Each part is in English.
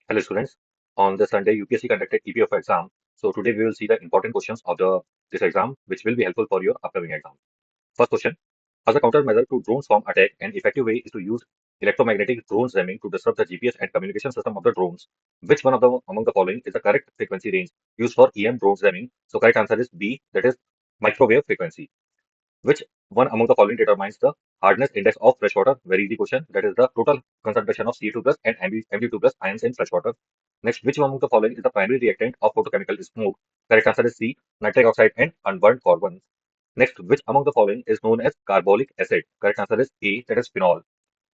Hello students. On the Sunday, UPSC conducted EPF exam. So today we will see the important questions of this exam, which will be helpful for your upcoming exam. First question: as a countermeasure to drone swarm attack, an effective way is to use electromagnetic drone jamming to disrupt the GPS and communication system of the drones. Which one of the among the following is the correct frequency range used for EM drone jamming? So correct answer is B, that is microwave frequency. Which one among the following determines the hardness index of freshwater? Very easy question. That is the total concentration of Co2 plus and Mg2 plus ions in freshwater. Next, which one among the following is the primary reactant of photochemical smoke? Correct answer is C, nitric oxide and unburned carbon. Next, which among the following is known as carbolic acid? Correct answer is A, that is phenol.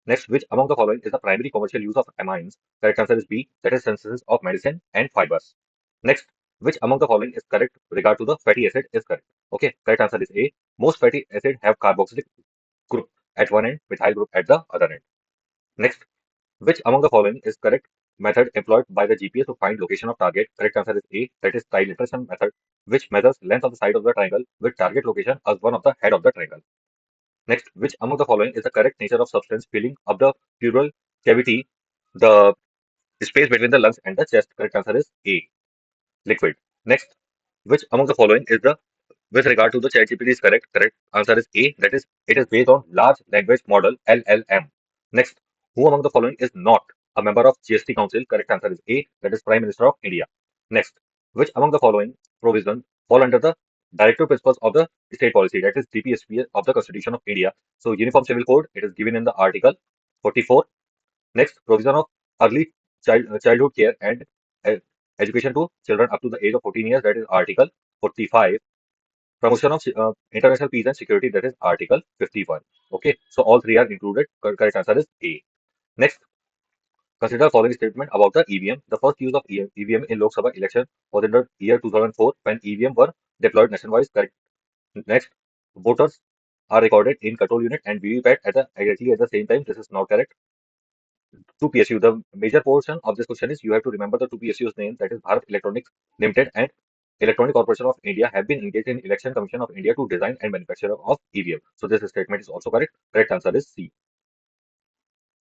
Next, which among the following is the primary commercial use of amines? Correct answer is B, that is synthesis of medicine and fibers. Next, which among the following is correct regard to the fatty acid is correct? Okay, correct answer is A. Most fatty acid have carboxylic group at one end, methyl group at the other end. Next, which among the following is correct method employed by the GPS to find location of target? Correct answer is A, that is trilateration method, which measures length of the side of the triangle with target location as one of the head of the triangle. Next, which among the following is the correct nature of substance filling up the pleural cavity, the space between the lungs and the chest? Correct answer is A, liquid. Next, which among the following is the with regard to the ChatGPT is correct? Correct answer is A. That is, it is based on large language model (LLM). Next, who among the following is not a member of GST Council? Correct answer is A. That is Prime Minister of India. Next, which among the following provisions fall under the directive principles of the state policy? That is DPSP of the Constitution of India. So, Uniform Civil Code. It is given in the Article 44. Next, provision of early childhood care and uh, education to children up to the age of 14 years. That is Article 45. Promotion of international peace and security, that is Article 51. Okay, so all three are included. Correct answer is A. Next, consider the following statement about the EVM. The first use of EVM in Lok Sabha election was in the year 2004 when EVM were deployed nationwide. Correct. Next, voters are recorded in control unit and VVPAT exactly at the same time. This is not correct. Two PSU. The major portion of this question is you have to remember the two PSU's name, that is Bharat Electronics Limited and Electronic Corporation of India have been engaged in Election Commission of India to design and manufacture of EVM. So this statement is also correct. Correct answer is C.